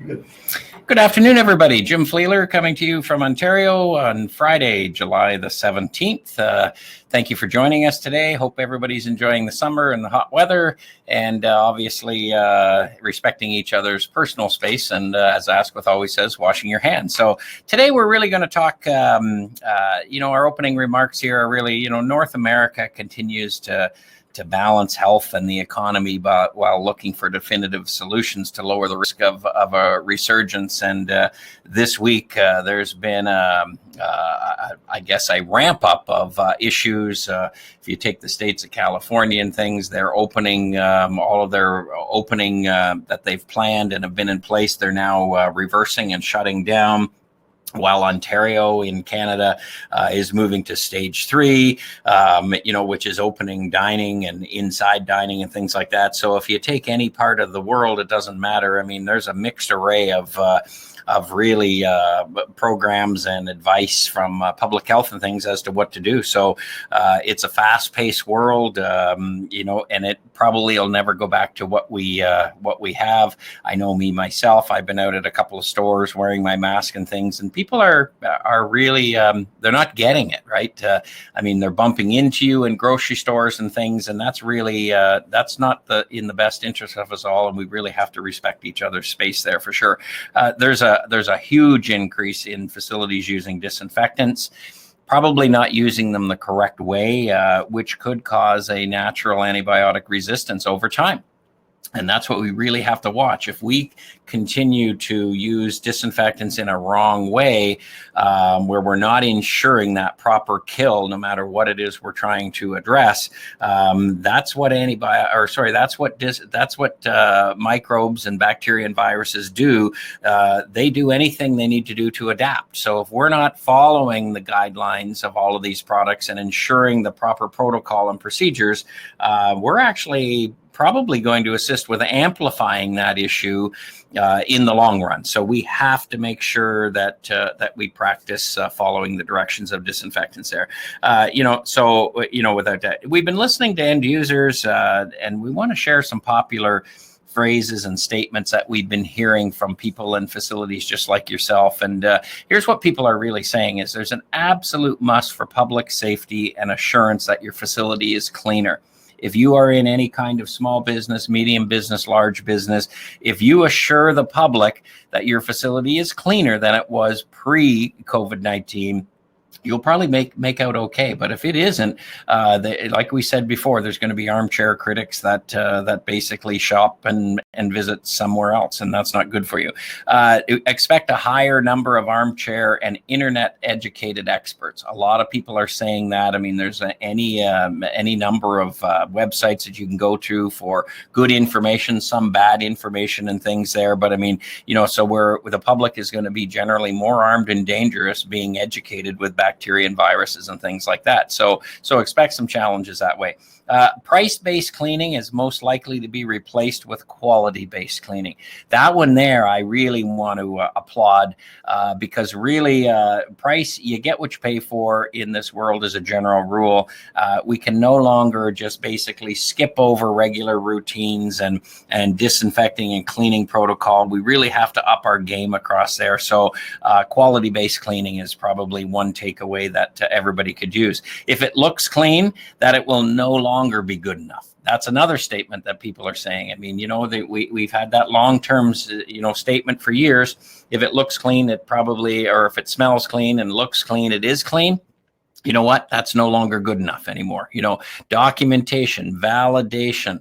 Good. Good afternoon, everybody. Jim Fleeler coming to you from Ontario on Friday, July the 17th. Thank you for joining us today. Hope everybody's enjoying the summer and the hot weather, and obviously respecting each other's personal space. And as Asquith always says, washing your hands. So today we're really going to talk, our opening remarks here are really, North America continues to balance health and the economy, but while looking for definitive solutions to lower the risk of a resurgence. And this week, there's been, I guess, a ramp up of issues. If you take the states of California and things, they're opening all of their opening that they've planned and have been in place. They're now reversing and shutting down, while Ontario in Canada is moving to stage 3, which is opening dining and inside dining and things like that. So if you take any part of the world, it doesn't matter. I mean, there's a mixed array of really programs and advice from public health and things as to what to do. So it's a fast-paced world, and it probably will never go back to what we have. I know myself, I've been out at a couple of stores wearing my mask and things, and people are really, they're not getting it, right? I mean, they're bumping into you in grocery stores and things, and that's really, that's not in the best interest of us all, and we really have to respect each other's space there for sure. There's a huge increase in facilities using disinfectants, probably not using them the correct way, which could cause a natural antibiotic resistance over time. And that's what we really have to watch. If we continue to use disinfectants in a wrong way, where we're not ensuring that proper kill, no matter what it is we're trying to address, that's what microbes and bacteria and viruses do. They do anything they need to do to adapt. So if we're not following the guidelines of all of these products and ensuring the proper protocol and procedures, we're actually probably going to assist with amplifying that issue in the long run. So we have to make sure that we practice following the directions of disinfectants there. Without that, we've been listening to end users, and we want to share some popular phrases and statements that we've been hearing from people in facilities just like yourself. And here's what people are really saying is there's an absolute must for public safety and assurance that your facility is cleaner. If you are in any kind of small business, medium business, large business, if you assure the public that your facility is cleaner than it was pre-COVID-19, you'll probably make out okay. But if it isn't, like we said before, there's going to be armchair critics that basically shop and visit somewhere else, and that's not good for you. Expect a higher number of armchair and internet educated experts. A lot of people are saying that. I mean, there's any number of websites that you can go to for good information, some bad information and things there. But I mean, so the public is going to be generally more armed and dangerous being educated with bacteria and viruses and things like that. So expect some challenges that way. Price-based cleaning is most likely to be replaced with quality-based cleaning. That one there, I really want to applaud because really price, you get what you pay for in this world as a general rule. We can no longer just basically skip over regular routines and disinfecting and cleaning protocol. We really have to up our game across there. So quality-based cleaning is probably one takeaway that everybody could use. If it looks clean, that it will no longer be good enough. That's another statement that people are saying. I mean, we've had that long-term, statement for years. If it looks clean, it probably, or if it smells clean and looks clean, it is clean. You know what? That's no longer good enough anymore. Documentation, validation,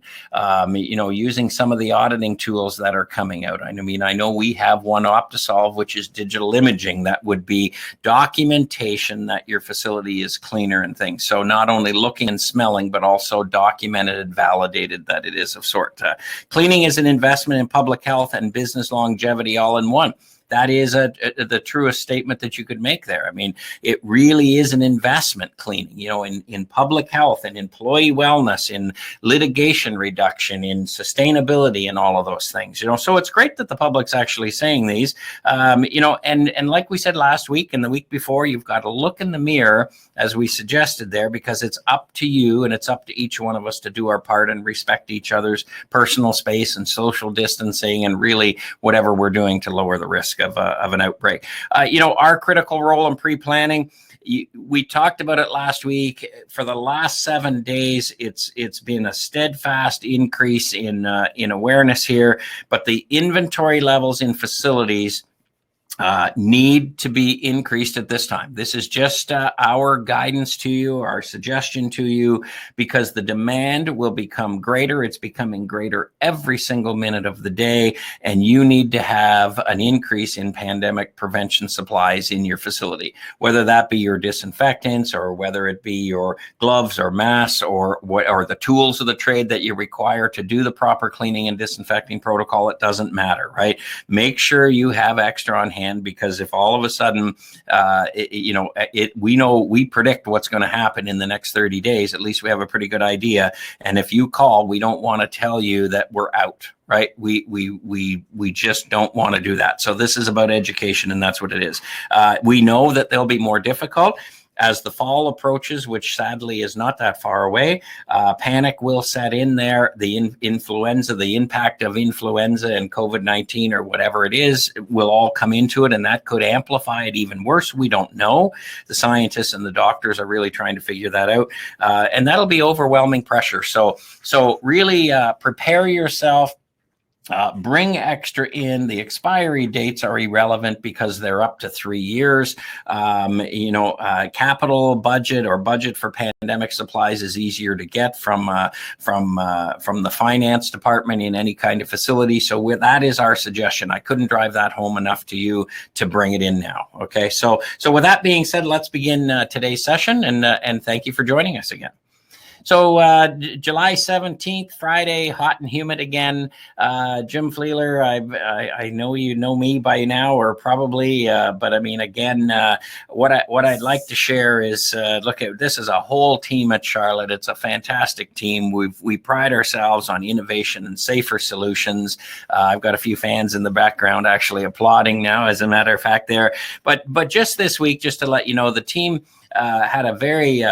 using some of the auditing tools that are coming out. I mean, I know we have one Optisolve, which is digital imaging that would be documentation that your facility is cleaner and things. So not only looking and smelling, but also documented and validated that it is of sort. Cleaning is an investment in public health and business longevity all in one. that is the truest statement that you could make there. I mean, it really is an investment, cleaning, you know, in public health and employee wellness, in litigation reduction, in sustainability, and all of those things, you know. So it's great that the public's actually saying these, you know, and like we said last week and the week before, you've got to look in the mirror, as we suggested there, because it's up to you and it's up to each one of us to do our part and respect each other's personal space and social distancing and really whatever we're doing to lower the risk of an outbreak. You know, our critical role in pre-planning, we talked about it last week. For the last 7 days, it's been a steadfast increase in awareness here, but the inventory levels in facilities need to be increased at this time. This is just our guidance to you, our suggestion to you, because the demand will become greater. It's becoming greater every single minute of the day, and you need to have an increase in pandemic prevention supplies in your facility, whether that be your disinfectants or whether it be your gloves or masks or the tools of the trade that you require to do the proper cleaning and disinfecting protocol. It doesn't matter, right? Make sure you have extra on hand, because if all of a sudden, we predict what's going to happen in the next 30 days, at least we have a pretty good idea. And if you call, we don't want to tell you that we're out, right? We just don't want to do that. So this is about education, and that's what it is. We know that they'll be more difficult. As the fall approaches, which sadly is not that far away, panic will set in there. The influenza, the impact of influenza and COVID-19 or whatever it is, will all come into it, and that could amplify it even worse. We don't know. The scientists and the doctors are really trying to figure that out, and that'll be overwhelming pressure. So really prepare yourself. Bring extra in. The expiry dates are irrelevant because they're up to 3 years. Capital budget or budget for pandemic supplies is easier to get from the finance department in any kind of facility. So that is our suggestion. I couldn't drive that home enough to you to bring it in now. Okay, so with that being said, let's begin today's session, and thank you for joining us again. So July 17th, Friday, hot and humid again. Jim Fleeler, I know you know me by now, or probably, but I mean, again, what I'd like to share is, look, this is a whole team at Charlotte. It's a fantastic team. We pride ourselves on innovation and safer solutions. I've got a few fans in the background actually applauding now, as a matter of fact, there. But just this week, just to let you know, the team had a very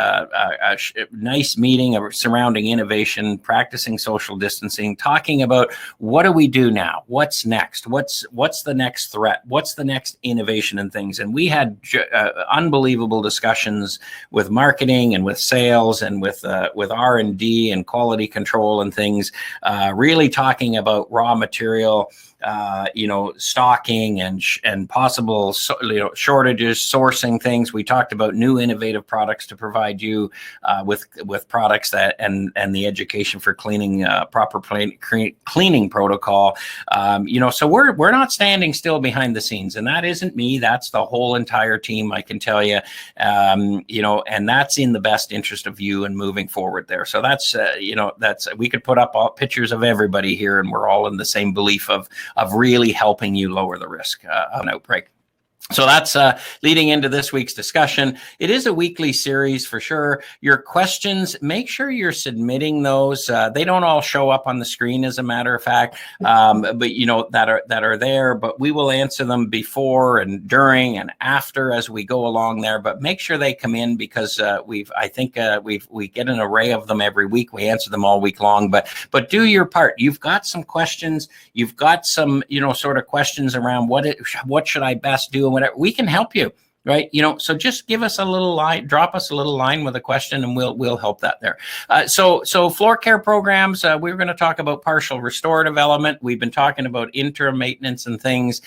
nice meeting surrounding innovation, practicing social distancing, talking about what do we do now? What's next? What's the next threat? What's the next innovation and things? And we had unbelievable discussions with marketing and with sales and with R&D and quality control and things, really talking about raw material, stocking and possible, shortages, sourcing things. We talked about new innovative products to provide you with products that and the education for cleaning, proper cleaning protocol. So we're not standing still behind the scenes, and that isn't me. That's the whole entire team, I can tell you. And that's in the best interest of you and moving forward there. So that's we could put up all pictures of everybody here, and we're all in the same belief of really helping you lower the risk of an outbreak. So that's leading into this week's discussion. It is a weekly series for sure. Your questions, make sure you're submitting those. They don't all show up on the screen, as a matter of fact, but that are there. But we will answer them before and during and after as we go along there. But make sure they come in, because we get an array of them every week. We answer them all week long. But do your part. You've got some questions. You've got some sort of questions around what should I best do, and whatever. We can help you, right? So just give us a little line, drop us a little line with a question, and we'll help that there. So floor care programs, we're going to talk about partial restorative element. We've been talking about interim maintenance and things.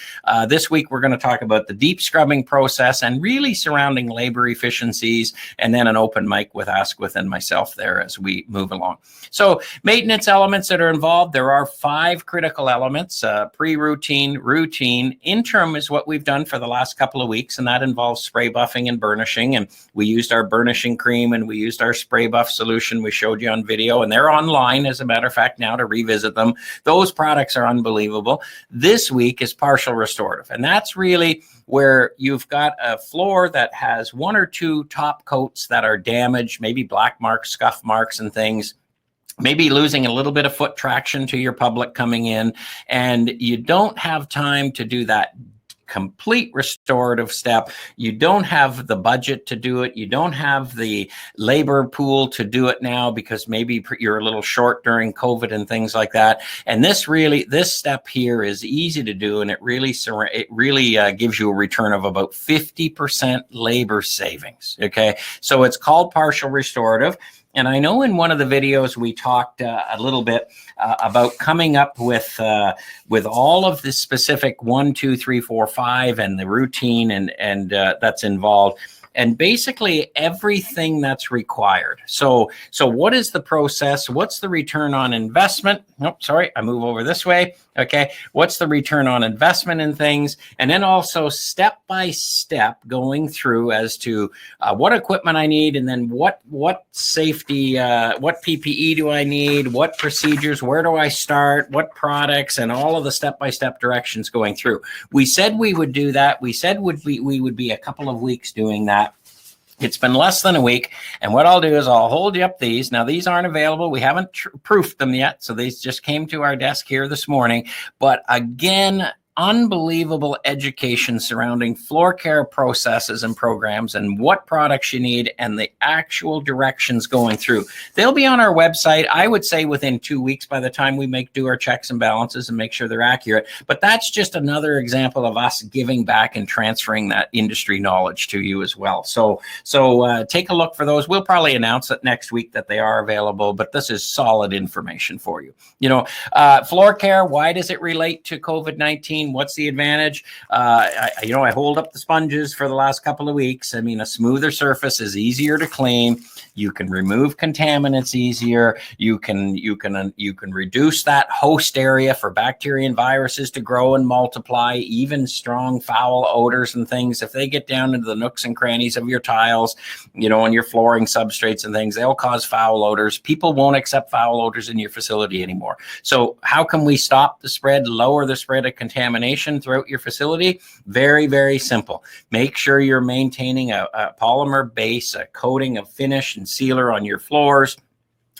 This week, we're going to talk about the deep scrubbing process and really surrounding labor efficiencies, and then an open mic with Asquith and myself there as we move along. So maintenance elements that are involved, there are 5 critical elements: pre-routine, routine. Interim is what we've done for the last couple of weeks, and that involves involves spray buffing and burnishing. And we used our burnishing cream and we used our spray buff solution we showed you on video, and they're online, as a matter of fact, now to revisit them. Those products are unbelievable. This week is partial restorative, and that's really where you've got a floor that has one or two top coats that are damaged, maybe black marks, scuff marks and things, maybe losing a little bit of foot traction to your public coming in, and you don't have time to do that complete restorative step. You don't have the budget to do it. You don't have the labor pool to do it now because maybe you're a little short during COVID and things like that. And this step here is easy to do, and it really gives you a return of about 50% labor savings. Okay, so it's called partial restorative. And I know in one of the videos we talked a little bit about coming up with all of the specific 1, 2, 3, 4, 5 and the routine and that's involved. And basically everything that's required. So what is the process? What's the return on investment? Nope, sorry, I move over this way. Okay, what's the return on investment in things? And then also step by step going through as to what equipment I need, and then what safety, what PPE do I need, what procedures, where do I start, what products, and all of the step-by-step directions going through. We said we would do that. We said we would be a couple of weeks doing that. It's been less than a week, and what I'll do is I'll hold you up these. Now, these aren't available. We haven't proofed them yet, so these just came to our desk here this morning. But again, unbelievable education surrounding floor care processes and programs and what products you need and the actual directions going through. They'll be on our website, I would say within 2 weeks by the time we do our checks and balances and make sure they're accurate. But that's just another example of us giving back and transferring that industry knowledge to you as well. So take a look for those. We'll probably announce it next week that they are available, but this is solid information for you. Floor care, why does it relate to COVID-19? What's the advantage? I hold up the sponges for the last couple of weeks. I mean, a smoother surface is easier to clean. You can remove contaminants easier. You can reduce that host area for bacteria and viruses to grow and multiply. Even strong foul odors and things, if they get down into the nooks and crannies of your tiles, on your flooring substrates and things, they'll cause foul odors. People won't accept foul odors in your facility anymore. So how can we stop the spread, lower the spread of contamination throughout your facility? Very, very simple. Make sure you're maintaining a polymer base, a coating of finish and sealer on your floors,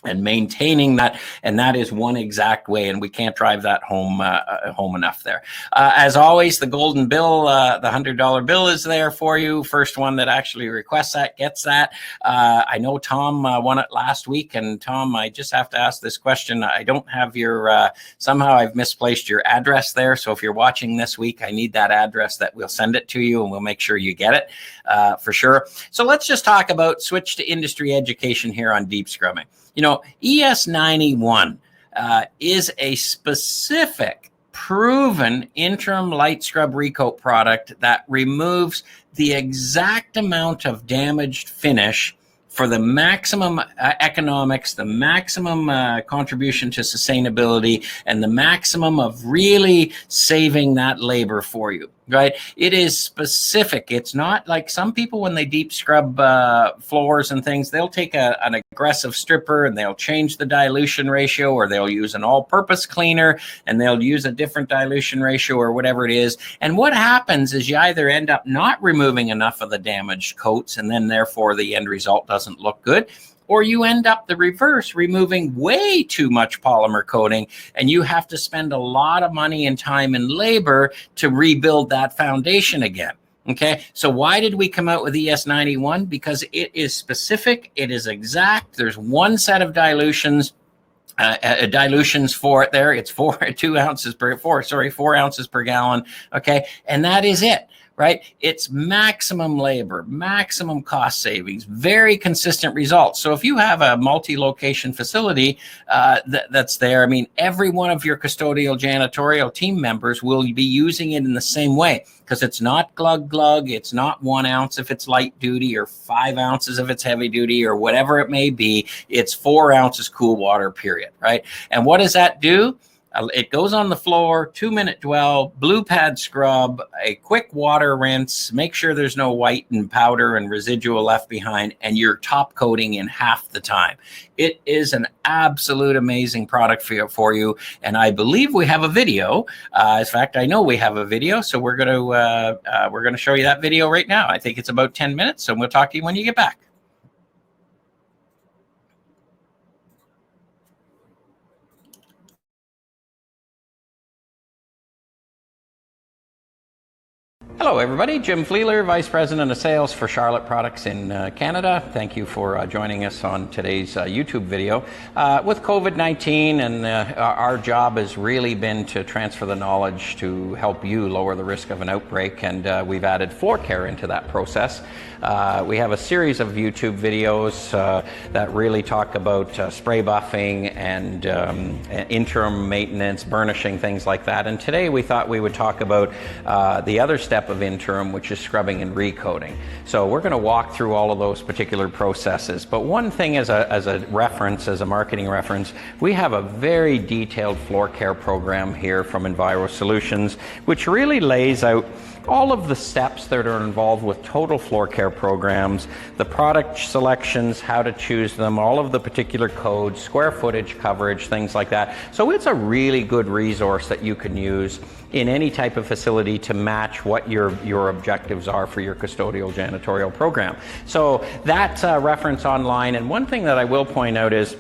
and maintaining that. And that is one exact way. And we can't drive that home enough there. As always, the golden bill, the $100 bill is there for you. First one that actually requests that gets that. I know Tom won it last week. And Tom, I just have to ask this question. I don't have your, somehow I've misplaced your address there. So if you're watching this week, I need that address that we'll send it to you and we'll make sure you get it for sure. So let's just talk about switch to industry education here on deep scrubbing. ES91 is a specific proven interim light scrub recoat product that removes the exact amount of damaged finish for the maximum economics, the maximum contribution to sustainability, and the maximum of really saving that labor for you, right? It is specific. It's not like some people, when they deep scrub floors and things, they'll take an aggressive stripper and they'll change the dilution ratio, or they'll use an all-purpose cleaner and they'll use a different dilution ratio or whatever it is. And what happens is you either end up not removing enough of the damaged coats, and then therefore the end result doesn't look good, or you end up the reverse, removing way too much polymer coating, and you have to spend a lot of money and time and labor to rebuild that foundation again. Okay, so why did we come out with ES91? Because it is specific, it is exact. There's one set of dilutions for it there. It's 4 ounces per gallon. Okay, and that is it. Right? It's maximum labor, maximum cost savings, very consistent results. So if you have a multi-location facility that's there, I mean, every one of your custodial janitorial team members will be using it in the same way, because it's not glug. It's not 1 ounce if it's light duty, or 5 ounces if it's heavy duty, or whatever it may be. It's 4 ounces cool water, period. Right? And what does that do? It goes on the floor, 2-minute dwell, blue pad scrub, a quick water rinse, make sure there's no white and powder and residual left behind, and you're top coating in half the time. It is an absolute amazing product for you. And I believe we have a video. In fact, I know we have a video, so we're going to show you that video right now. I think it's about 10 minutes, so we'll talk to you when you get back. Hello everybody, Jim Fleeler, Vice President of Sales for Charlotte Products in Canada. Thank you for joining us on today's YouTube video. With COVID-19, and our job has really been to transfer the knowledge to help you lower the risk of an outbreak, and we've added floor care into that process. We have a series of YouTube videos that really talk about spray buffing and interim maintenance, burnishing, things like that. And today we thought we would talk about the other step of interim, which is scrubbing and recoating. So we're going to walk through all of those particular processes. But one thing as a reference, as a marketing reference, we have a very detailed floor care program here from Enviro Solutions, which really lays out all of the steps that are involved with total floor care programs, the product selections, how to choose them, all of the particular codes, square footage, coverage, things like that. So it's a really good resource that you can use in any type of facility to match what your objectives are for your custodial janitorial program. So that's a reference online. And one thing that I will point out is,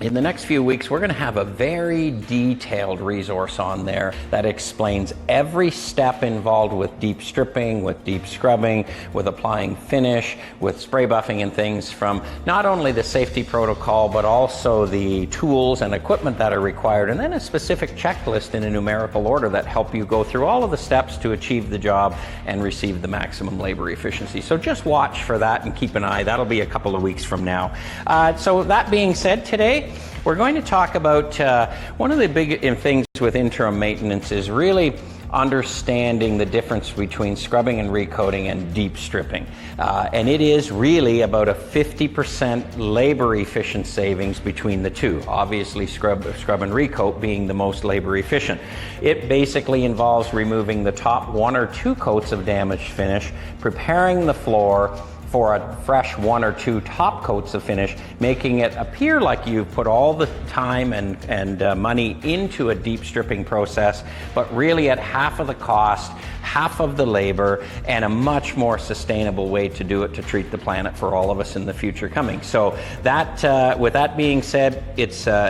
in the next few weeks, we're going to have a very detailed resource on there that explains every step involved with deep stripping, with deep scrubbing, with applying finish, with spray buffing and things, from not only the safety protocol, but also the tools and equipment that are required, and then a specific checklist in a numerical order that help you go through all of the steps to achieve the job and receive the maximum labor efficiency. So just watch for that and keep an eye. That'll be a couple of weeks from now. So that being said, today, we're going to talk about one of the big things with interim maintenance is really understanding the difference between scrubbing and recoating and deep stripping. And it is really about a 50% labor efficient savings between the two. Obviously, scrub and recoat being the most labor efficient. It basically involves removing the top 1 or 2 coats of damaged finish, preparing the floor for a fresh 1 or 2 top coats of finish, making it appear like you've put all the time and money into a deep stripping process, but really at half of the cost, half of the labor, and a much more sustainable way to do it to treat the planet for all of us in the future coming. So that, with that being said,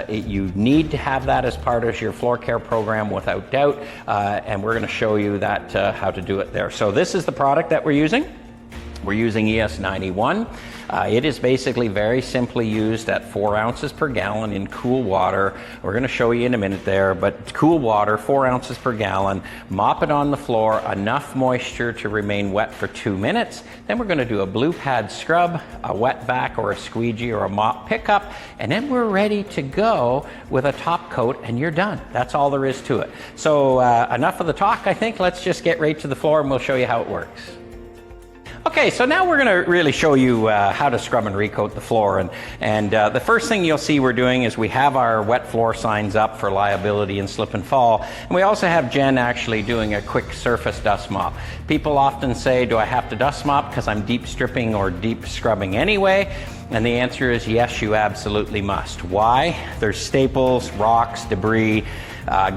you need to have that as part of your floor care program without doubt, and we're going to show you that how to do it there. So this is the product that we're using. We're using ES91. It is basically very simply used at 4 ounces per gallon in cool water. We're going to show you in a minute there, but cool water, 4 ounces per gallon. Mop it on the floor, enough moisture to remain wet for 2 minutes. Then we're going to do a blue pad scrub, a wet vac or a squeegee or a mop pickup, and then we're ready to go with a top coat, and you're done. That's all there is to it. So enough of the talk, I think. Let's just get right to the floor and we'll show you how it works. Okay, so now we're going to really show you how to scrub and recoat the floor. And the first thing you'll see we're doing is we have our wet floor signs up for liability and slip and fall. And we also have Jen actually doing a quick surface dust mop. People often say, do I have to dust mop because I'm deep stripping or deep scrubbing anyway? And the answer is yes, you absolutely must. Why? There's staples, rocks, debris,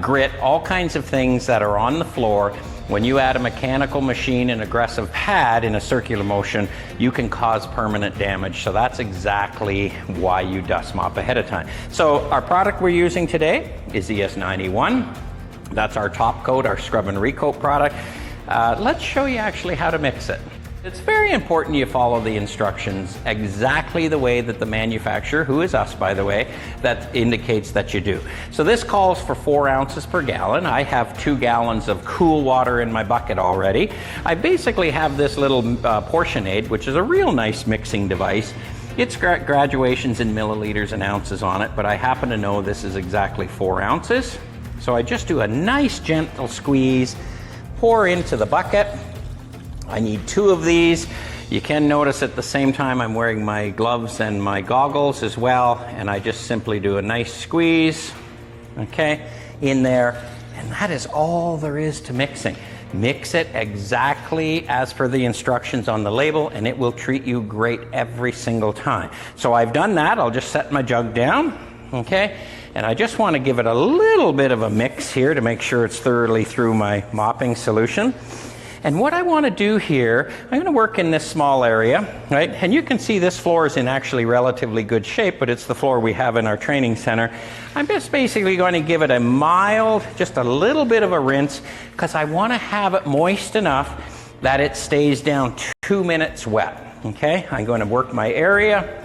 grit, all kinds of things that are on the floor. When you add a mechanical machine and aggressive pad in a circular motion, you can cause permanent damage. So that's exactly why you dust mop ahead of time. So our product we're using today is ES91. That's our top coat, our scrub and recoat product. Let's show you actually how to mix it. It's very important you follow the instructions exactly the way that the manufacturer, who is us by the way, that indicates that you do. So this calls for 4 ounces per gallon. I have 2 gallons of cool water in my bucket already. I basically have this little portion aid, which is a real nice mixing device. It's graduations in milliliters and ounces on it, but I happen to know this is exactly 4 ounces. So I just do a nice gentle squeeze, pour into the bucket. I need 2 of these. You can notice at the same time I'm wearing my gloves and my goggles as well, and I just simply do a nice squeeze. Okay, in there, and that is all there is to mixing. Mix it exactly as per the instructions on the label, and it will treat you great every single time. So I've done that. I'll just set my jug down, okay? And I just want to give it a little bit of a mix here to make sure it's thoroughly through my mopping solution. And what I want to do here, I'm going to work in this small area, right? And you can see this floor is in actually relatively good shape, but it's the floor we have in our training center. I'm just basically going to give it a mild, just a little bit of a rinse, because I want to have it moist enough that it stays down 2 minutes wet, okay? I'm going to work my area,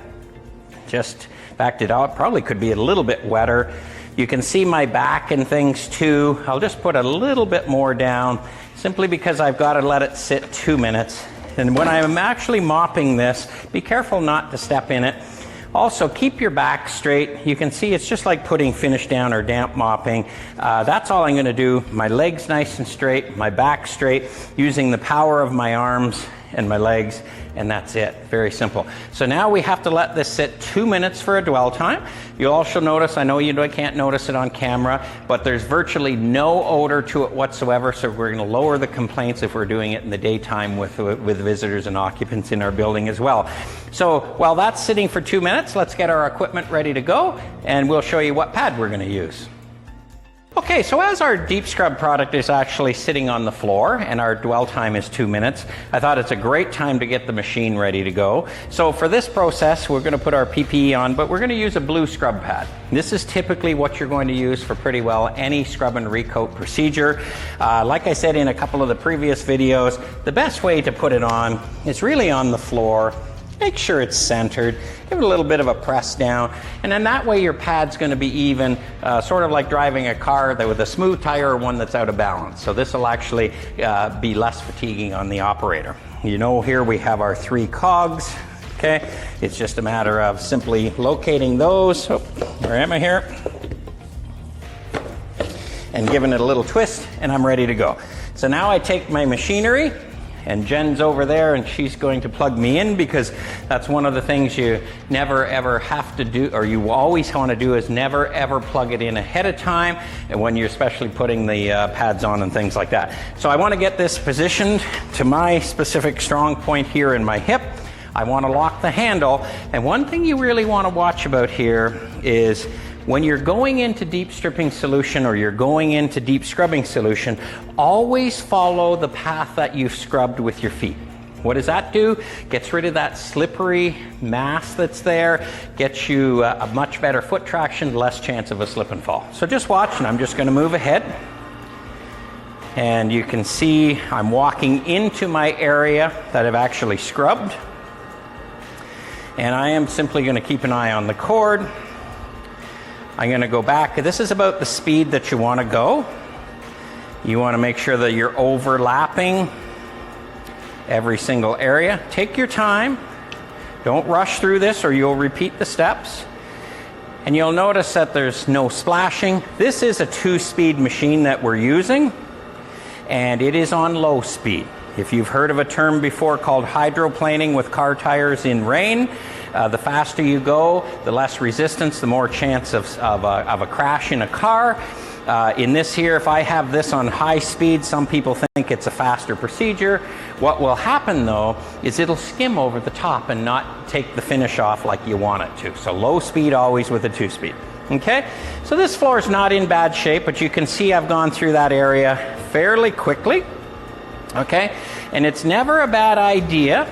just backed it out, probably could be a little bit wetter. You can see my back and things too. I'll just put a little bit more down, simply because I've got to let it sit 2 minutes. And when I'm actually mopping this, be careful not to step in it. Also, keep your back straight. You can see it's just like putting finish down or damp mopping. That's all I'm going to do. My legs nice and straight, my back straight, using the power of my arms and my legs, and that's it. Very simple. So now we have to let this sit 2 minutes for a dwell time. You'll also notice, I know you can't notice it on camera, but there's virtually no odor to it whatsoever, so we're going to lower the complaints if we're doing it in the daytime with visitors and occupants in our building as well. So while that's sitting for 2 minutes, let's get our equipment ready to go, and we'll show you what pad we're going to use. Okay, so as our deep scrub product is actually sitting on the floor and our dwell time is 2 minutes, I thought it's a great time to get the machine ready to go. So for this process, we're going to put our PPE on, but we're going to use a blue scrub pad. This is typically what you're going to use for pretty well any scrub and recoat procedure. Like I said in a couple of the previous videos, the best way to put it on is really on the floor. Make sure it's centered, give it a little bit of a press down, and then that way your pad's going to be even, sort of like driving a car with a smooth tire or one that's out of balance. So this will actually be less fatiguing on the operator. You know, here we have our 3 cogs, okay? It's just a matter of simply locating those. Oh, where am I here? And giving it a little twist, and I'm ready to go. So now I take my machinery, and Jen's over there, and she's going to plug me in, because that's one of the things you never ever have to do, or you always want to do, is never ever plug it in ahead of time, and when you're especially putting the pads on and things like that. So I want to get this positioned to my specific strong point here in my hip. I want to lock the handle, and one thing you really want to watch about here is when you're going into deep stripping solution or you're going into deep scrubbing solution, always follow the path that you've scrubbed with your feet. What does that do? Gets rid of that slippery mass that's there, gets you a much better foot traction, less chance of a slip and fall. So just watch, and I'm just going to move ahead. And you can see I'm walking into my area that I've actually scrubbed. And I am simply going to keep an eye on the cord. I'm going to go back. This is about the speed that you want to go. You want to make sure that you're overlapping every single area. Take your time. Don't rush through this or you'll repeat the steps. And you'll notice that there's no splashing. This is a 2-speed machine that we're using, and it is on low speed. If you've heard of a term before called hydroplaning with car tires in rain, the faster you go, the less resistance, the more chance of a crash in a car. In this here, if I have this on high speed, some people think it's a faster procedure. What will happen though is it'll skim over the top and not take the finish off like you want it to. So low speed always with a 2-speed. Okay, so this floor is not in bad shape, but you can see I've gone through that area fairly quickly. Okay, and it's never a bad idea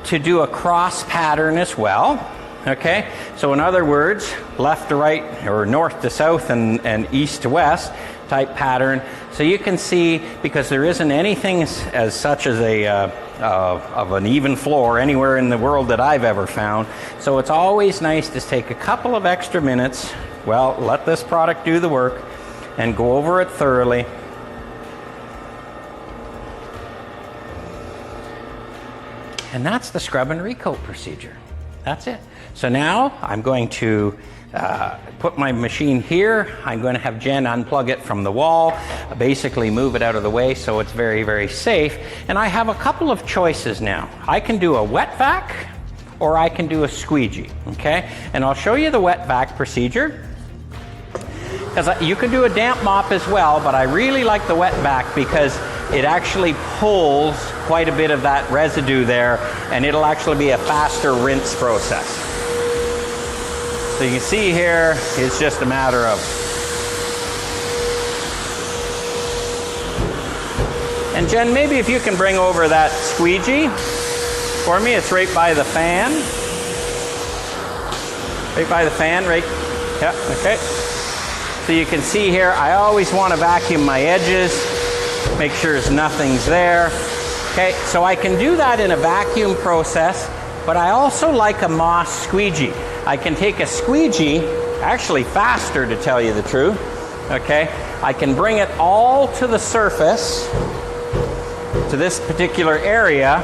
to do a cross pattern as well. Okay, so in other words, left to right or north to south and east to west type pattern. So you can see, because there isn't anything as such as of an even floor anywhere in the world that I've ever found. So it's always nice to take a couple of extra minutes. Well, let this product do the work and go over it thoroughly. And that's the scrub and recoat procedure. That's it. So now I'm going to put my machine here. I'm going to have Jen unplug it from the wall, basically move it out of the way so it's very, very safe. And I have a couple of choices now. I can do a wet vac or I can do a squeegee, okay? And I'll show you the wet vac procedure. because you can do a damp mop as well, but I really like the wet vac because it actually pulls quite a bit of that residue there, and it'll actually be a faster rinse process. So you can see here, it's just a matter of, and Jen, maybe if you can bring over that squeegee for me. It's right by the fan. Right by the fan, right? Yeah, okay. So you can see here, I always want to vacuum my edges, make sure nothing's there. Okay, so I can do that in a vacuum process, but I also like a moss squeegee. I can take a squeegee, actually faster to tell you the truth, okay? I can bring it all to the surface, to this particular area.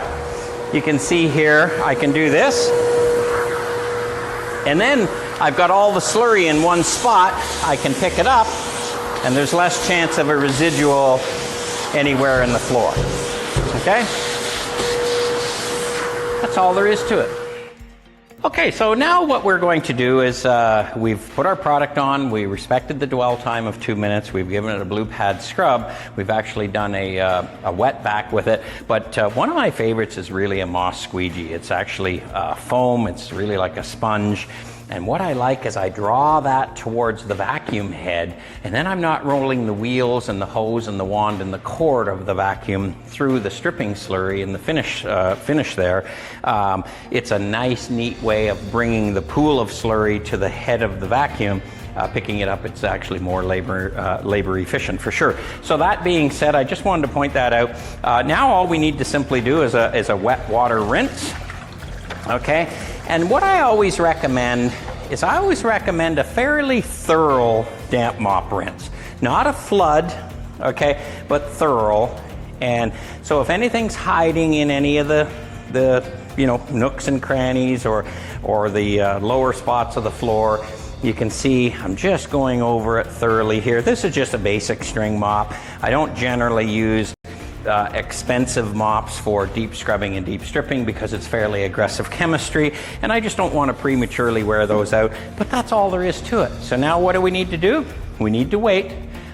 You can see here, I can do this. And then I've got all the slurry in one spot. I can pick it up, and there's less chance of a residual anywhere in the floor. Okay? That's all there is to it. Okay, so now what we're going to do is we've put our product on, we respected the dwell time of 2 minutes, we've given it a blue pad scrub, we've actually done a wet vac with it, but one of my favorites is really a moss squeegee. It's actually foam, it's really like a sponge. And what I like is I draw that towards the vacuum head, and then I'm not rolling the wheels and the hose and the wand and the cord of the vacuum through the stripping slurry and the finish there. It's a nice, neat way of bringing the pool of slurry to the head of the vacuum. Picking it up, it's actually more labor efficient for sure. So that being said, I just wanted to point that out. Now all we need to simply do is a wet water rinse. Okay, and what I always recommend is a fairly thorough damp mop rinse. Not a flood, okay, but thorough. And so if anything's hiding in any of the nooks and crannies or the lower spots of the floor, you can see I'm just going over it thoroughly here. This is just a basic string mop. I don't generally use expensive mops for deep scrubbing and deep stripping because it's fairly aggressive chemistry, and I just don't want to prematurely wear those out, but that's all there is to it. So now what do we need to do? We need to wait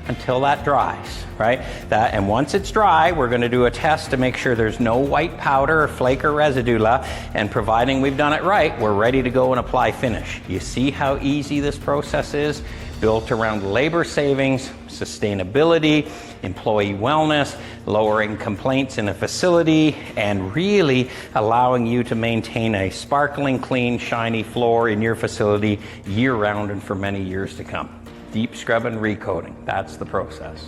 until that dries, right? And once it's dry, we're going to do a test to make sure there's no white powder or flake or residue left, and providing we've done it right, we're ready to go and apply finish. You see how easy this process is? Built around labor savings, sustainability, employee wellness, lowering complaints in a facility, and really allowing you to maintain a sparkling, clean, shiny floor in your facility year-round and for many years to come. Deep scrub and recoating, that's the process.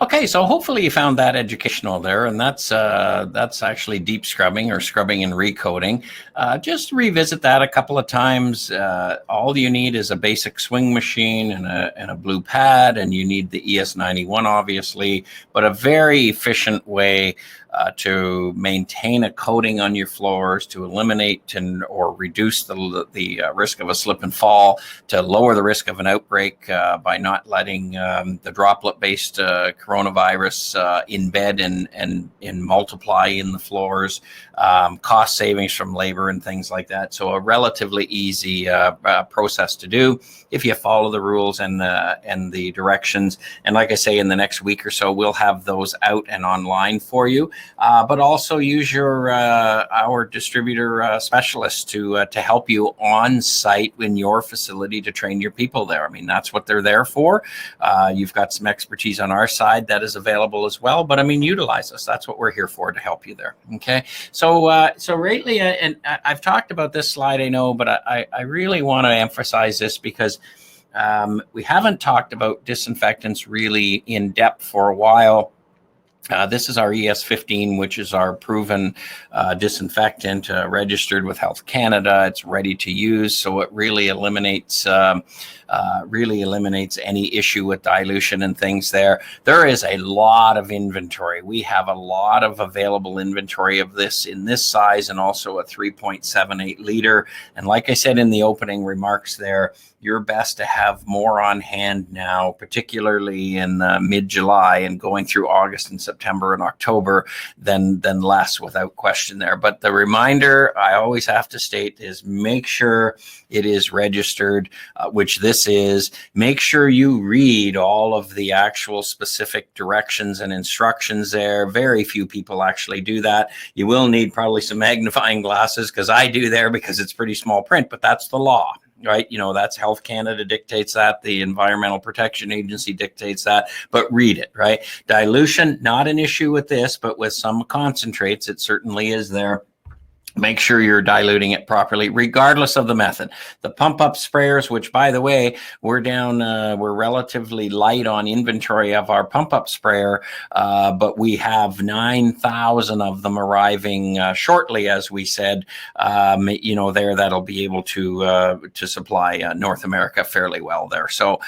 Okay, so hopefully you found that educational there, and that's actually deep scrubbing or scrubbing and recoating. Just revisit that a couple of times. All you need is a basic swing machine and a blue pad, and you need the ES91 obviously, but a very efficient way to maintain a coating on your floors, to eliminate or reduce the risk of a slip and fall, to lower the risk of an outbreak by not letting the droplet-based coronavirus embed and multiply in the floors, cost savings from labor and things like that. So a relatively easy process to do if you follow the rules and the directions. And like I say, in the next week or so, we'll have those out and online for you. But also use our distributor specialists to help you on site in your facility to train your people there. I mean, that's what they're there for. You've got some expertise on our side that is available as well. But I mean, utilize us. That's what we're here for, to help you there. Okay. So rightly, and I've talked about this slide, I know, but I really want to emphasize this because we haven't talked about disinfectants really in depth for a while. This is our ES15, which is our proven disinfectant, registered with Health Canada. It's ready to use, so it really eliminates any issue with dilution and things there. There is a lot of inventory. We have a lot of available inventory of this in this size, and also a 3.78 liter. And like I said in the opening remarks there, you're best to have more on hand now, particularly in mid-July and going through August and September and October, than less, without question there. But the reminder I always have to state is make sure it is registered, which this is. Make sure you read all of the actual specific directions and instructions there. Very few people actually do that. You will need probably some magnifying glasses, because I do there, because it's pretty small print, but that's the law. Right, that's Health Canada dictates that, the Environmental Protection Agency dictates that, but read it, right? Dilution, not an issue with this, but with some concentrates, it certainly is there. Make sure you're diluting it properly, regardless of the method. The pump-up sprayers, which, by the way, we're relatively light on inventory of our pump-up sprayer, but we have 9,000 of them arriving shortly, as we said. That'll be able to supply North America fairly well there. So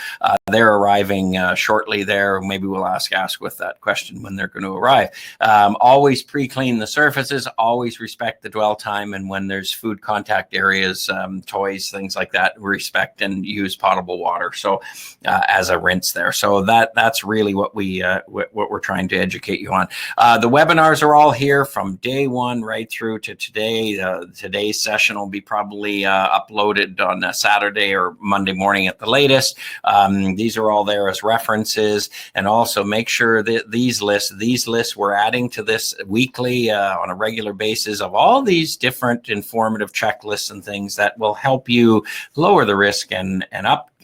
they're arriving shortly there. Maybe we'll ask with that question when they're going to arrive. Always pre-clean the surfaces. Always respect the dwell time, and when there's food contact areas, toys, things like that, respect and use potable water. So as a rinse there. So that's really what we're trying to educate you on. The webinars are all here from day one right through to today. Today's session will be probably uploaded on Saturday or Monday morning at the latest. These are all there as references, and also make sure that these lists we're adding to this weekly on a regular basis of all these different informative checklists and things that will help you lower the risk and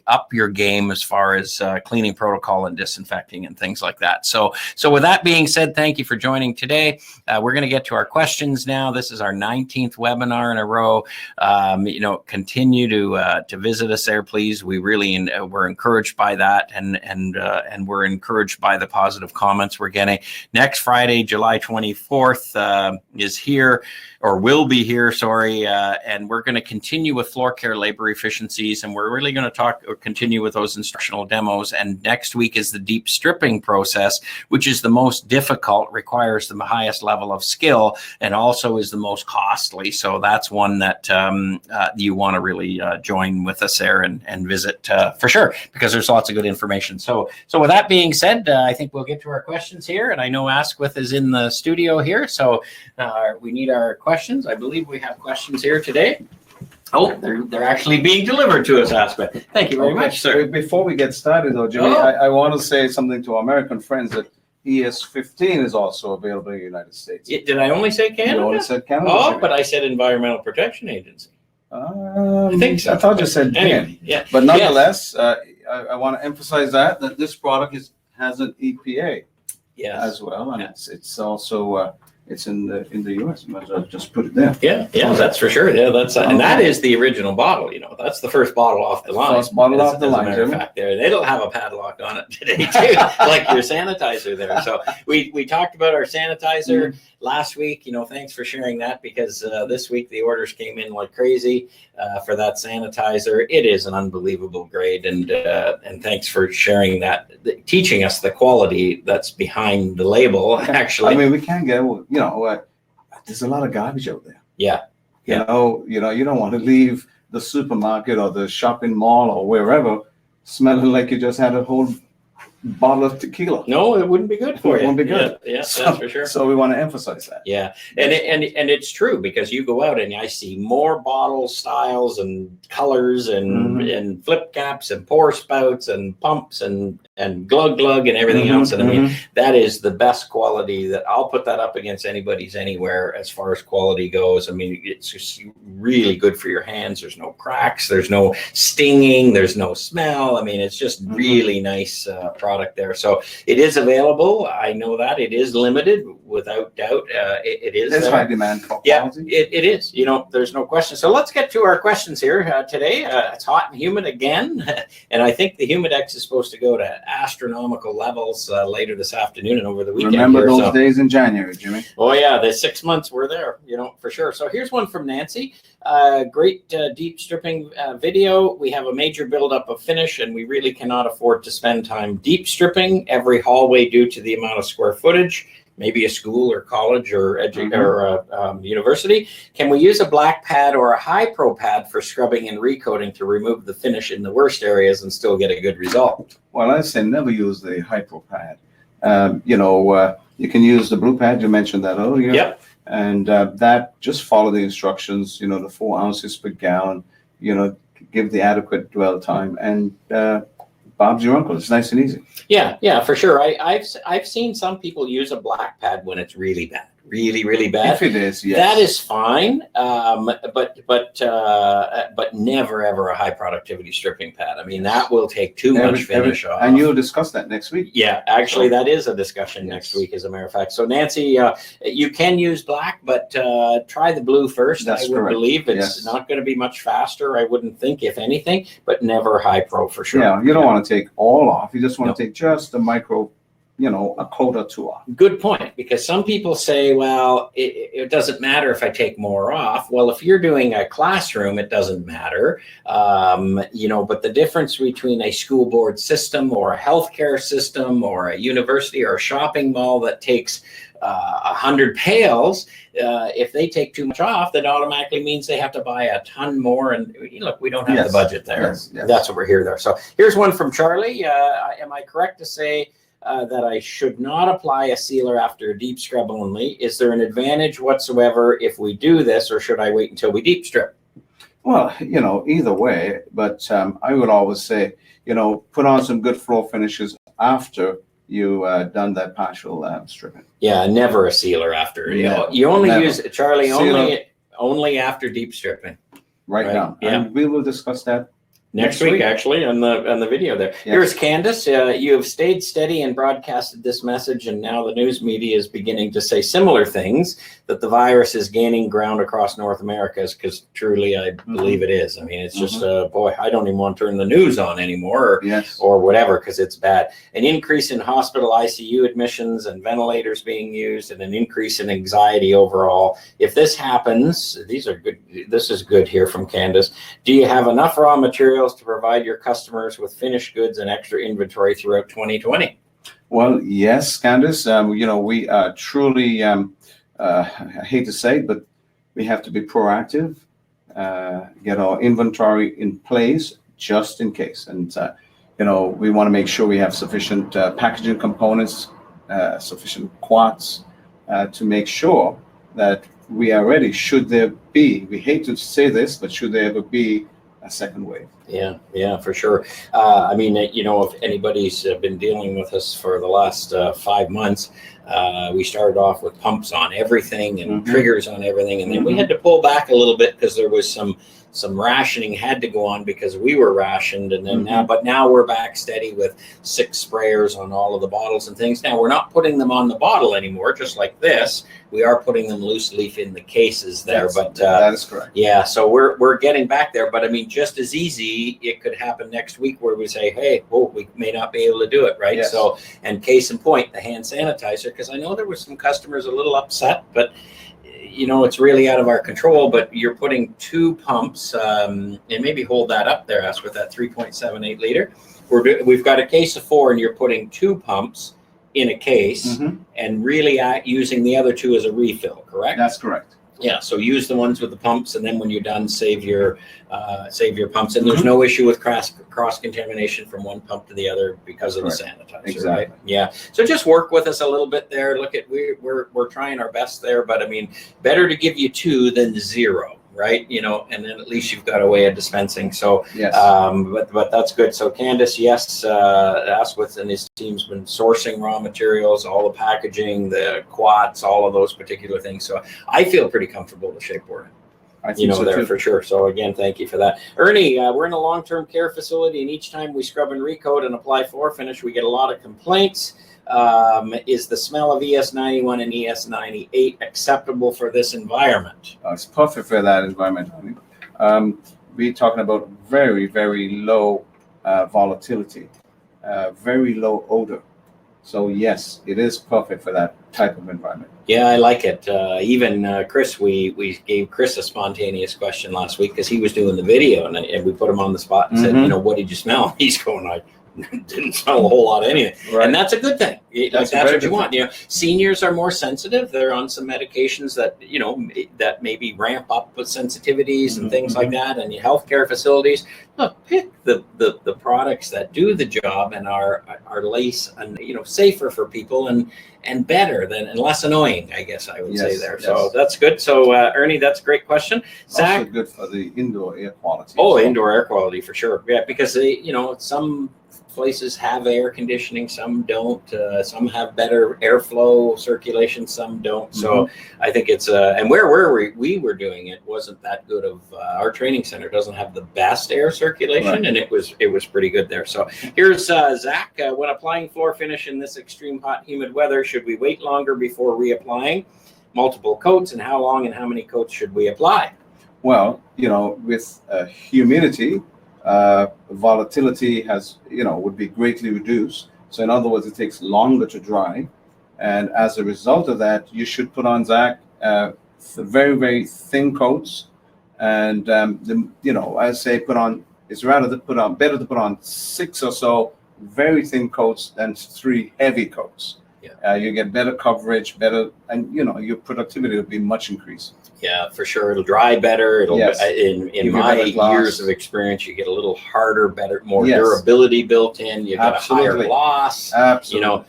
up your game as far as cleaning protocol and disinfecting and things like that. So with that being said, thank you for joining today. We're going to get to our questions now. This is our 19th webinar in a row. Continue to visit us there, please. We really we're encouraged by that, and we're encouraged by the positive comments we're getting. Next Friday, July 24th, is here, or will be here, sorry, and we're going to continue with floor care labor efficiencies, and we're really going to continue with those instructional demos. And next week is the deep stripping process, which is the most difficult, requires the highest level of skill, and also is the most costly. So that's one that you want to really join with us there and visit for sure, because there's lots of good information. So with that being said, I think we'll get to our questions here, and I know Asquith is in the studio here, so we need our questions. I believe we have questions here today. Oh, they're actually being delivered to us, Asquith. Thank you very much, sir. Before we get started, though, Jimmy, I want to say something to our American friends that ES15 is also available in the United States. Did I only say Canada? You only said Canada. Oh, Jimmy. but I said Environmental Protection Agency. I think so. I thought you said anyway, yeah. But nonetheless, I want to emphasize that this product has an EPA as well, and it's also it's in the US. Might as well just put it there. Yeah, that's for sure. Yeah, that's and that is the original bottle. That's the first bottle off the line. First bottle off the line. As a matter of fact, it'll have a padlock on it today too, like your sanitizer there. So we talked about our sanitizer last week. Thanks for sharing that, because this week the orders came in like crazy for that sanitizer. It is an unbelievable grade, and thanks for sharing that, teaching us the quality that's behind the label. Actually, I mean, we can't get. There's a lot of garbage out there. Yeah. You don't want to leave the supermarket or the shopping mall or wherever smelling like you just had a whole bottle of tequila. No, it wouldn't be good for you. It wouldn't be good. Yeah, that's for sure. So we want to emphasize that. Yeah, and it's true, because you go out and I see more bottle styles and colors and flip caps and pour spouts and pumps and glug and everything else. And I mean, that is the best quality. That I'll put that up against anybody's anywhere as far as quality goes. I mean, it's just really good for your hands. There's no cracks. There's no stinging. There's no smell. I mean, it's just really nice product there. So it is available. I know that it is limited, without doubt. It is. There's high demand for quality. Yeah, it is. There's no question. So let's get to our questions here today. It's hot and humid again, and I think the Humidex is supposed to go to astronomical levels later this afternoon and over the weekend. Remember those days in January, Jimmy? Oh yeah, the 6 months were there, for sure. So here's one from Nancy. Great deep stripping video. We have a major buildup of finish, and we really cannot afford to spend time deep stripping every hallway due to the amount of square footage. Maybe a school or college or university. Can we use a black pad or a high pro pad for scrubbing and recoating to remove the finish in the worst areas and still get a good result? Well, I say never use the Hydro pad. You can use the blue pad. You mentioned that earlier. Yep. And that, just follow the instructions, the 4 ounces per gallon, give the adequate dwell time, and Bob's your uncle. It's nice and easy. Yeah, for sure. I've seen some people use a black pad when it's really bad. Really bad. If it is, yes. That is fine, but never ever a high productivity stripping pad. I mean, that will take too much finish off. And you'll discuss that next week. Yeah, actually, that is a discussion next week, as a matter of fact. So, Nancy, you can use black, but try the blue first. That's I would correct. believe it's not going to be much faster. I wouldn't think, if anything, but never high pro for sure. Yeah, you don't want to take all off. You just want to take just a micro, a coat or two off. Good point, because some people say, well, it doesn't matter if I take more off. Well, if you're doing a classroom, it doesn't matter. But the difference between a school board system or a healthcare system or a university or a shopping mall that takes 100 pails, if they take too much off, that automatically means they have to buy a ton more. And look, we don't have the budget there. Yes. That's what we're here there. So here's one from Charlie. Am I correct to say that I should not apply a sealer after a deep scrub only? Is there an advantage whatsoever if we do this, or should I wait until we deep strip? Well, either way, but I would always say, put on some good floor finishes after you done that partial stripping. Yeah, never a sealer after. You only use, Charlie, only after deep stripping. Right now. Yeah. And we will discuss that next week, actually, on the video there. Yes. Here's Candace. You have stayed steady and broadcasted this message, and now the news media is beginning to say similar things, that the virus is gaining ground across North America, because truly I believe it is. I mean, it's just, boy, I don't even want to turn the news on anymore or whatever, because it's bad. An increase in hospital ICU admissions and ventilators being used, and an increase in anxiety overall. If this happens, this is good here from Candace. Do you have enough raw materials to provide your customers with finished goods and extra inventory throughout 2020? Well, yes, Candace. We truly, I hate to say it, but we have to be proactive, get our inventory in place just in case. And, we want to make sure we have sufficient packaging components, sufficient quartz to make sure that we are ready should there be, we hate to say this, but should there ever be a second wave. Yeah, for sure. If anybody's been dealing with us for the last 5 months, we started off with pumps on everything and triggers on everything, and then we had to pull back a little bit because there was some rationing had to go on because we were rationed, and then now we're back steady with 6 sprayers on all of the bottles and things. Now we're not putting them on the bottle anymore, just like this. We are putting them loose leaf in the cases there, but that is correct. Yeah, so we're getting back there, but I mean, just as easy, it could happen next week where we say, hey, we may not be able to do it, right? Yes. So, and case in point, the hand sanitizer, because I know there were some customers a little upset, but it's really out of our control. But you're putting 2 pumps, and maybe hold that up there, Ask, with that 3.78 liter. We've got a case of 4, and you're putting 2 pumps in a case, and really using the other 2 as a refill, correct? That's correct. Yeah, so use the ones with the pumps, and then when you're done, save your pumps. And there's no issue with cross contamination from one pump to the other because of the sanitizer. Exactly. Right? Yeah. So just work with us a little bit there. Look at we're trying our best there, but I mean, better to give you 2 than 0. Right, and then at least you've got a way of dispensing. So, yes. But that's good. So, Candace, yes, Asquith and his team's been sourcing raw materials, all the packaging, the quats, all of those particular things. So, I feel pretty comfortable with shapeboarding. I think so there too. for sure. So again, thank you for that. Ernie, we're in a long-term care facility, and each time we scrub and recoat and apply floor finish, we get a lot of complaints. Is the smell of ES91 and ES98 acceptable for this environment? It's perfect for that environment. We're talking about very, very low volatility. very low odor. So yes, it is perfect for that type of environment. Yeah, I like it. Even Chris, we gave Chris a spontaneous question last week because he was doing the video, and we put him on the spot and said, what did you smell? He's going, I didn't smell a whole lot of anything. Right. And that's a good thing. That's what you want. Seniors are more sensitive. They're on some medications that, that maybe ramp up with sensitivities and things like that. And your healthcare facilities, look, pick the products that do the job and are less and safer for people and better and less annoying, I guess I would say there. Yes. So that's good. So Ernie, that's a great question. Zach, also good for the indoor air quality. Oh, indoor air quality for sure. Yeah, because they, some places have air conditioning, some don't. Some have better airflow circulation, some don't. So I think it's and where we were doing it wasn't that good of our training center doesn't have the best air circulation, and it was pretty good there. So here's Zach. When applying floor finish in this extreme hot, humid weather, should we wait longer before reapplying multiple coats, and how long and how many coats should we apply? Well, with humidity, volatility has, would be greatly reduced. So in other words, it takes longer to dry. And as a result of that, you should put on, Zach, very, very thin coats. And, I say better to put on 6 or so very thin coats than 3 heavy coats. Yeah. You get better coverage, and, your productivity will be much increased. Yeah, for sure. It'll dry better. It'll in my years of experience, you get a little harder, better, more durability built in. You get a higher gloss. Absolutely.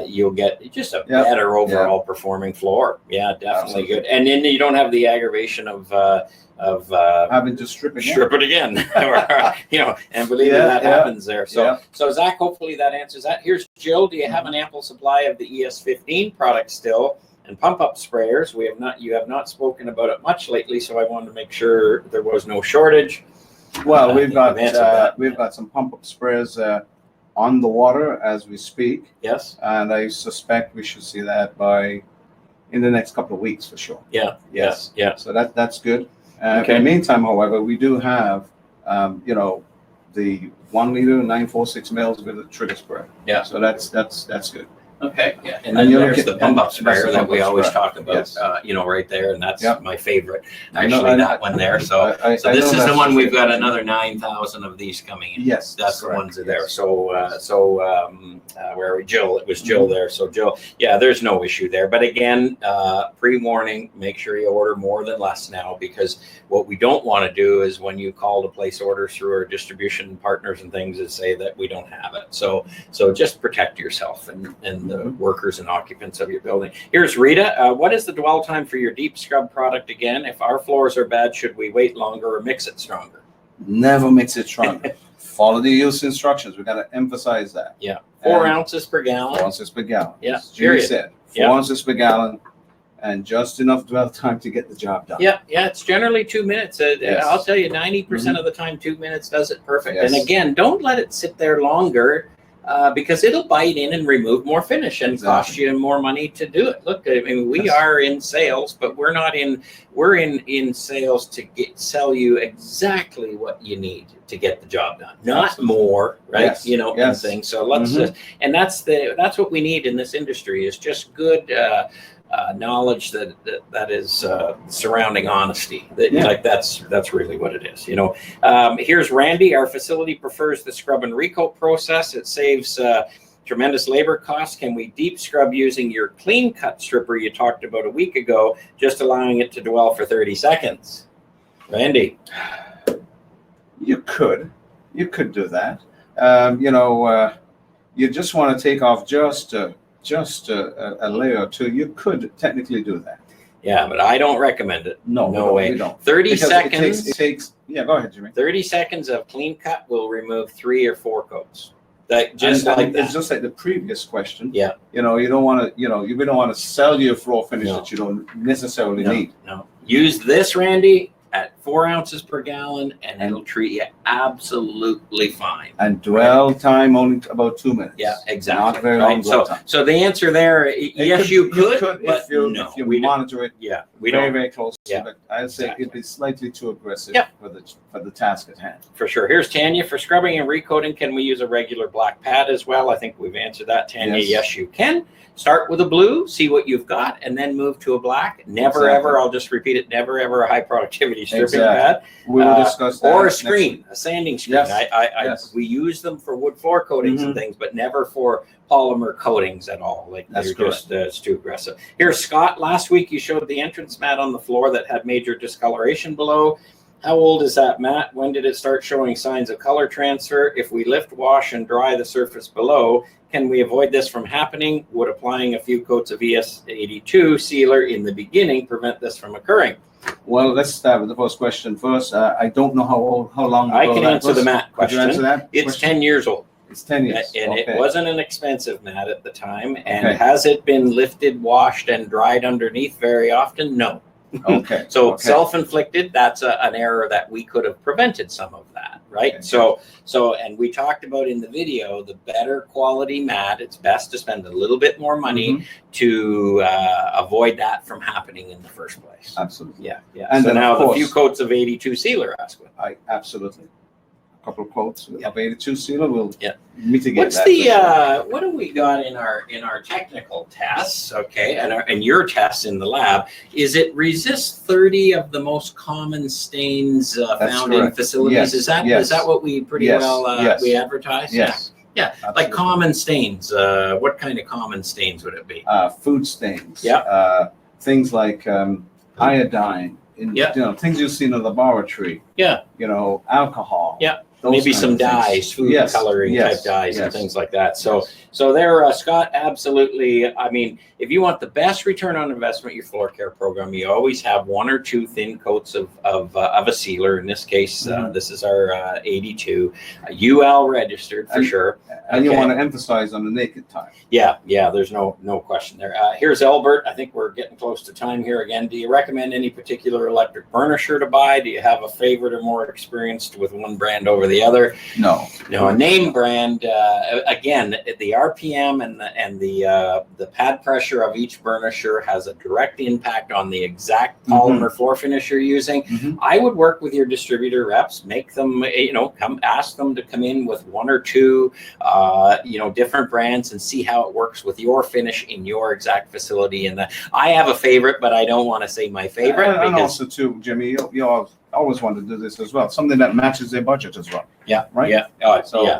You'll get just a better overall performing floor. Yeah, definitely good. And then you don't have the aggravation of having to strip it again. And believe me, that happens there. So Zach, hopefully that answers that. Here's Jill. Do you have an ample supply of the ES15 product still? And pump up sprayers, you have not spoken about it much lately, so I wanted to make sure there was no shortage. Well, we've got some pump up sprayers on the water as we speak. Yes. And I suspect we should see that in the next couple of weeks for sure. Yeah. Yes. Yeah. So that's good. In the meantime, however, we do have the 1 liter 946 mils with a trigger spray. Yeah. So that's good. Okay. Yeah. And then there's the pump up sprayer that we always talk about. Yes. Right there, and that's my favorite. Actually, that one there. So this is the one we've got another 9,000 of these coming in. Yes, that's the ones that are there. So where are we? Jill. It was Jill there. So Jill. Yeah, there's no issue there. But again, pre-warning. Make sure you order more than less now, because what we don't want to do is when you call to place orders through our distribution partners and things, is say that we don't have it. So just protect yourself and the workers and occupants of your building. Here's Rita. What is the dwell time for your deep scrub product again? If our floors are bad, should we wait longer or mix it stronger? Never mix it stronger. Follow the use instructions. We got to emphasize that. Yeah. 4 ounces per gallon. 4 ounces per gallon. Yeah. Julie said 4 ounces per gallon, and just enough dwell time to get the job done. Yeah. It's generally 2 minutes. I'll tell you, 90% of the time, 2 minutes does it perfect. Yes. And again, don't let it sit there longer. Because it'll bite in and remove more finish and cost you more money to do it. Look, I mean, we are in sales, but we're in sales to sell you exactly what you need to get the job done, not more, right? Yes. And things. So let's just, and that's what we need in this industry, is just good knowledge that is surrounding honesty. Like that's really what it is. Here's Randy. Our facility prefers the scrub and recoat process. It saves tremendous labor costs. Can we deep scrub using your clean cut stripper you talked about a week ago, just allowing it to dwell for 30 seconds? Randy. You could do that. You just want to take off just a layer or two. You could technically do that. Yeah, but I don't recommend it. No way. We don't. 30 because seconds. It takes. Yeah, go ahead, Jimmy. 30 seconds of clean cut will remove 3 or 4 coats. It's just like the previous question. Yeah. You don't want to. We don't want to sell you a floor finish that you don't necessarily need. No. Use this, Randy, at 4 ounces per gallon, and it'll treat you absolutely fine. And dwell time only about 2 minutes. Yeah, exactly. Not very long dwell time. So the answer there, yes, you could, but if you, no, if you we don't. monitor it We very, don't. very closely. Yeah, But I'd say exactly. it'd be slightly too aggressive Yep. for the task at hand. For sure. Here's Tanya. For scrubbing and recoating, can we use a regular black pad as well? I think we've answered that, Tanya. Yes, you can. Start with a blue, see what you've got, and then move to a black. Never, ever, I'll just repeat it, never, ever a high productivity stripping pad. We will discuss that. Or a screen, a sanding screen. Yes. We use them for wood floor coatings and things, but never for polymer coatings at all. Like they're just it's too aggressive. Here's Scott. Last week you showed the entrance mat on the floor that had major discoloration below. How old is that mat? When did it start showing signs of color transfer? If we lift, wash, and dry the surface below, can we avoid this from happening? Would applying a few coats of ES82 sealer in the beginning prevent this from occurring? Well, let's start with the first question first. I don't know how long ago I can answer the mat question. Could you answer that? It's 10 years old. It's 10 years. And it wasn't an expensive mat at the time. And Okay. has it been lifted, washed, and dried underneath very often? No. Okay. So self-inflicted, that's an error that we could have prevented some of that, right? Okay. So, and we talked about in the video, the better quality mat, it's best to spend a little bit more money to avoid that from happening in the first place. Absolutely. Yeah, yeah. And so then, now of the course, few coats of 82 sealer, Asquith. Absolutely. A couple of quotes of 82 sealer will mitigate What's that. the what do we got in our technical tests? Okay, and your tests in the lab, is it resist 30 of the most common stains found in facilities? Yes. Is that what we pretty well we advertise? Yes. Yeah. Like common stains. What kind of common stains would it be? Food stains. Yeah. Things like iodine. Things you see in the laboratory. Yeah. Alcohol. Yeah. Maybe some dyes, food coloring type dyes and things like that. So there, Scott, absolutely. I mean, if you want the best return on investment, your floor care program, you always have 1 or 2 thin coats of a sealer. In this case, this is our 82, UL registered for sure. And you want to emphasize on the naked time. Yeah, there's no question there. Here's Albert. I think we're getting close to time here again. Do you recommend any particular electric burnisher to buy? Do you have a favorite or more experienced with one brand over the other? No, a name brand. Again, the RPM and the pad pressure of each burnisher has a direct impact on the exact polymer floor finish you're using. I would work with your distributor reps, make them, ask them to come in with 1 or 2, different brands and see how it works with your finish in your exact facility. And I have a favorite, but I don't want to say my favorite. And also too, Jimmy, you always want to do this as well. Something that matches their budget as well. Yeah. Right. Yeah.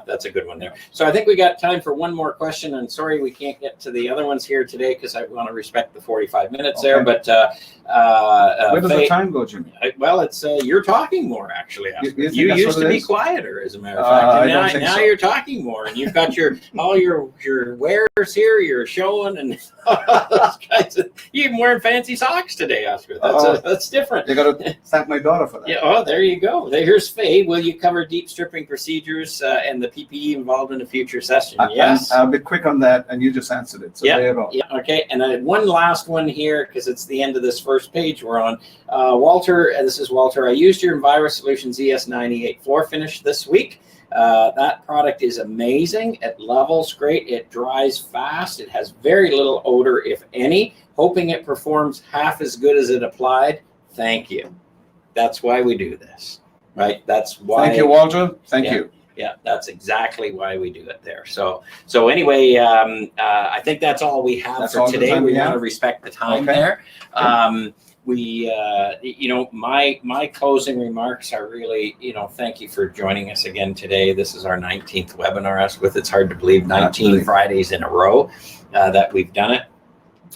That's a good one there. So I think we got time for one more question. And sorry, we can't get to the other ones here today because I want to respect the 45 minutes there. But where does the time go, Jimmy? Well, it's you're talking more actually. You used to be quieter, as a matter of fact. And now you're talking more, and you've got all your wares here. You're showing, and those guys. You're even wearing fancy socks today, Oscar. That's different. You got to thank my daughter for that. Yeah. Oh, there you go. Here's Faye. Will you cover deep stripping procedures and the PPE involved in a future session? Yes. I'll be quick on that, and you just answered it. So there you go. Yeah. Okay. And one last one here because it's the end of this first page we're on. Walter, this is Walter. I used your Enviro Solutions ES98 floor finish this week. That product is amazing. It levels great. It dries fast. It has very little odor, if any. Hoping it performs half as good as it applied. Thank you. That's why we do this, right? That's why. Thank you, Walter. Thank you. Yeah, that's exactly why we do it there. So anyway, I think that's all we have for today. We want to respect the time there. My closing remarks are really, thank you for joining us again today. This is our 19th webinar, Asquith. It's hard to believe 19 Fridays in a row that we've done it.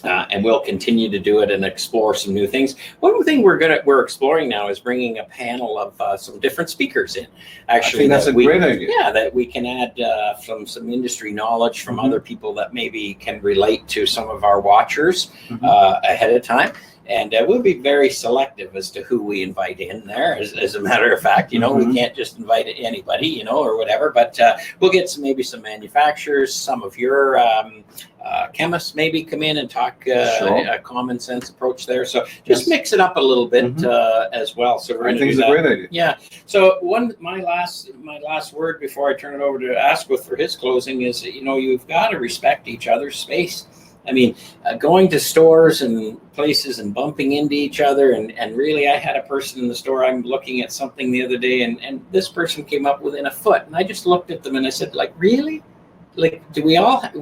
And we'll continue to do it and explore some new things. One thing we're exploring now is bringing a panel of some different speakers in. Actually, I think that's a great idea. Yeah, that we can add some industry knowledge from other people that maybe can relate to some of our watchers ahead of time. And we'll be very selective as to who we invite in there. As a matter of fact, we can't just invite anybody, or whatever. But we'll get maybe some manufacturers, some of your chemists maybe come in and talk a common sense approach there. So just mix it up a little bit as well. So we're going to do that. I think it's a great idea. Yeah. So my last word before I turn it over to Asquith for his closing is, you've got to respect each other's space. I mean, going to stores and places and bumping into each other. And really, I had a person in the store, I'm looking at something the other day, and this person came up within a foot. And I just looked at them and I said, like, really? Like, do we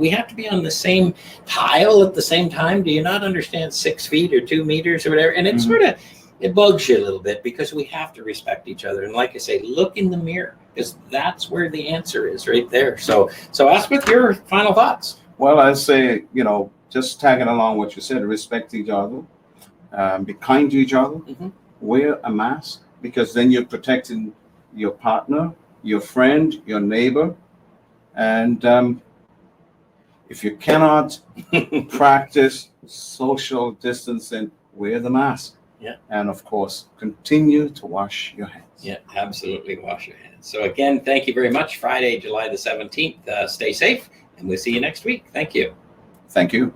have to be on the same tile at the same time? Do you not understand 6 feet or 2 meters or whatever? And it sort of, it bugs you a little bit, because we have to respect each other. And like I say, look in the mirror, because that's where the answer is, right there. So Asquith, your final thoughts. Well, I say, just tagging along what you said, respect each other, be kind to each other, wear a mask, because then you're protecting your partner, your friend, your neighbor. And if you cannot practice social distancing, wear the mask. Yeah. And of course, continue to wash your hands. Yeah, absolutely. Wash your hands. So again, thank you very much. Friday, July the 17th. Stay safe, and we'll see you next week. Thank you. Thank you.